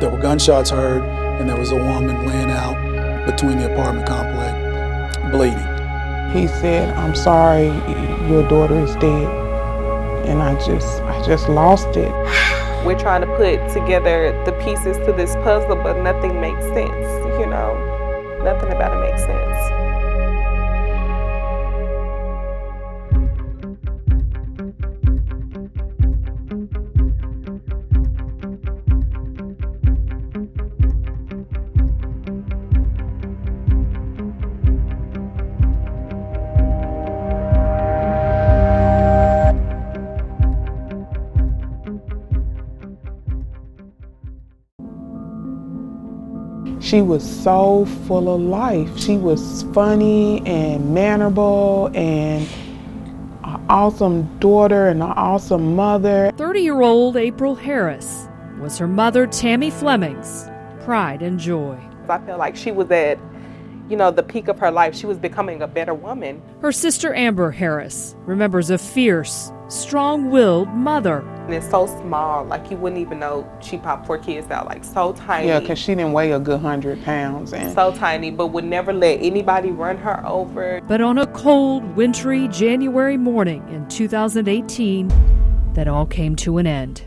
There were gunshots heard, and there was a woman laying out between the apartment complex, bleeding. He said, "I'm sorry, your daughter is dead." And I just lost it. We're trying to put together the pieces to this puzzle, but nothing makes sense, you know? Nothing about it makes sense. She was so full of life. She was funny and mannerable and an awesome daughter and an awesome mother. 30-year-old April Harris was her mother, Tammy Fleming's pride and joy. I feel like she was at, you know, the peak of her life. She was becoming a better woman. Her sister Amber Harris remembers a fierce, strong-willed mother. And it's so small, like you wouldn't even know she popped 4 kids out, like so tiny. Yeah, because she didn't weigh a good 100 pounds. And so tiny, but would never let anybody run her over. But on a cold, wintry January morning in 2018, that all came to an end.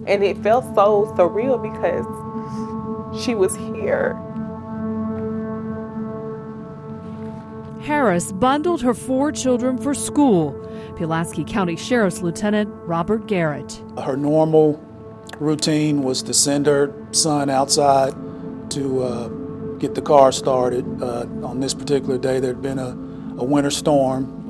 And it felt so surreal because she was here. Harris bundled her 4 children for school. Pulaski County Sheriff's Lieutenant Robert Garrett. Her normal routine was to send her son outside to get the car started. On this particular day, there had been a winter storm,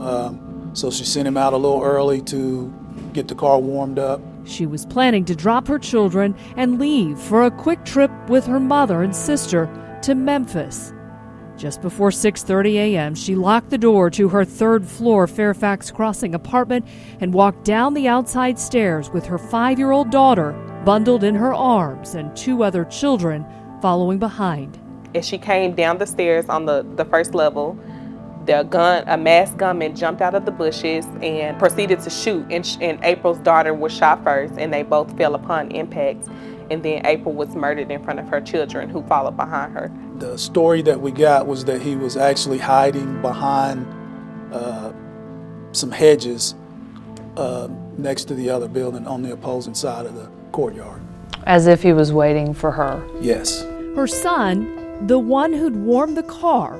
so she sent him out a little early to get the car warmed up. She was planning to drop her children and leave for a quick trip with her mother and sister to Memphis. Just before 6:30 a.m., she locked the door to her 3rd-floor Fairfax Crossing apartment and walked down the outside stairs with her 5-year-old daughter bundled in her arms and 2 other children following behind. As she came down the stairs on the 1st level, a masked gunman jumped out of the bushes and proceeded to shoot. And April's daughter was shot first, and they both fell upon impact. And then April was murdered in front of her children, who followed behind her. The story that we got was that he was actually hiding behind some hedges next to the other building on the opposing side of the courtyard. As if he was waiting for her. Yes. Her son, the one who'd warmed the car,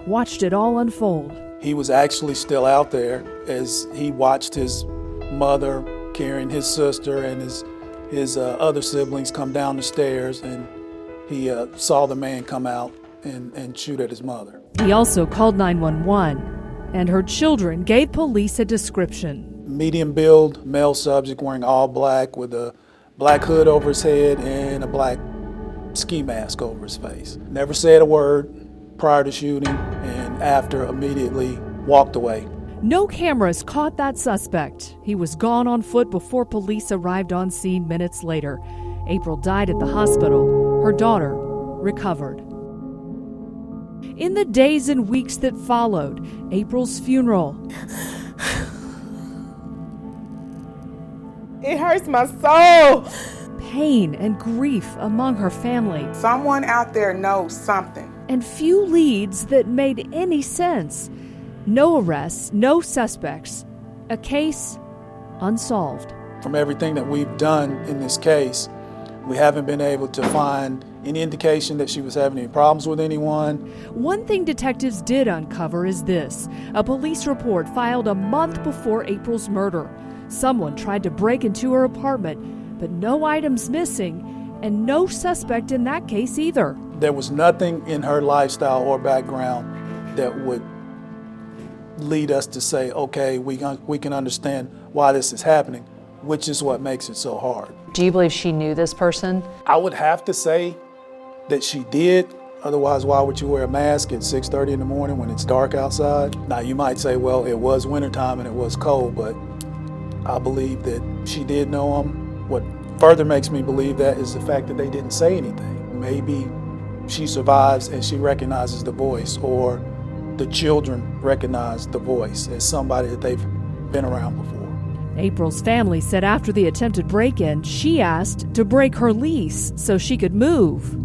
watched it all unfold. He was actually still out there as he watched his mother carrying his sister and his other siblings come down the stairs, and he saw the man come out and shoot at his mother. He also called 911, and her children gave police a description. Medium build, male subject wearing all black with a black hood over his head and a black ski mask over his face. Never said a word prior to shooting, and after immediately walked away. No cameras caught that suspect. He was gone on foot before police arrived on scene minutes later. April died at the hospital. Her daughter recovered. In the days and weeks that followed April's funeral, It hurts my soul. pain and grief among her family, someone out there knows something. and few leads that made any sense. No arrests, no suspects. A case unsolved. From everything that we've done in this case, we haven't been able to find any indication that she was having any problems with anyone. One thing detectives did uncover is this: a police report filed a month before April's murder. Someone tried to break into her apartment, but no items missing, and no suspect in that case either. There was nothing in her lifestyle or background that would lead us to say, okay, we can understand why this is happening, which is what makes it so hard. Do you believe she knew this person? I would have to say that she did. Otherwise, why would you wear a mask at 6:30 in the morning when it's dark outside? Now, you might say, well, it was wintertime and it was cold, but I believe that she did know him. What further makes me believe that is the fact that they didn't say anything. Maybe she survives and she recognizes the voice, or the children recognize the voice as somebody that they've been around before. April's family said after the attempted break-in, she asked to break her lease so she could move.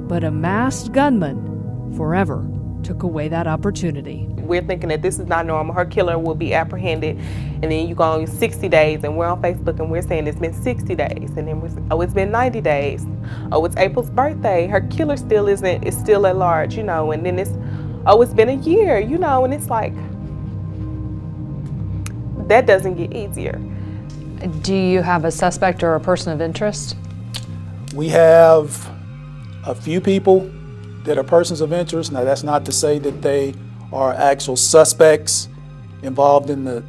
But a masked gunman forever took away that opportunity. We're thinking that this is not normal. Her killer will be apprehended, and then you go on 60 days, and we're on Facebook and we're saying it's been 60 days, and then it's been 90 days. Oh, it's April's birthday. Her killer is still at large, and then it's been a year, and it's like, that doesn't get easier. Do you have a suspect or a person of interest? We have a few people that are persons of interest. Now, that's not to say that they are actual suspects involved in the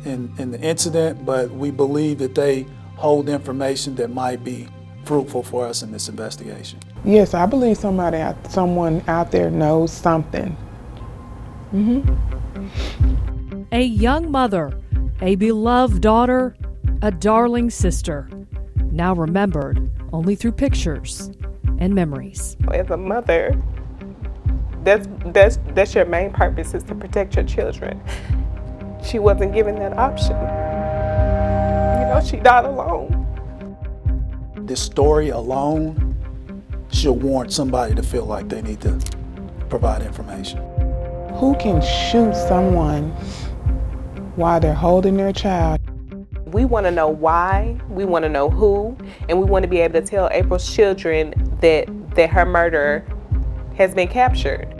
incident, but we believe that they hold information that might be fruitful for us in this investigation. Yes, I believe someone out there knows something. A young mother, a beloved daughter, a darling sister, now remembered only through pictures and memories. As a mother, that's your main purpose, is to protect your children. She wasn't given that option. She died alone. This story alone should warrant somebody to feel like they need to provide information. Who can shoot someone while they're holding their child? We want to know why, we want to know who, and we want to be able to tell April's children that her murderer has been captured.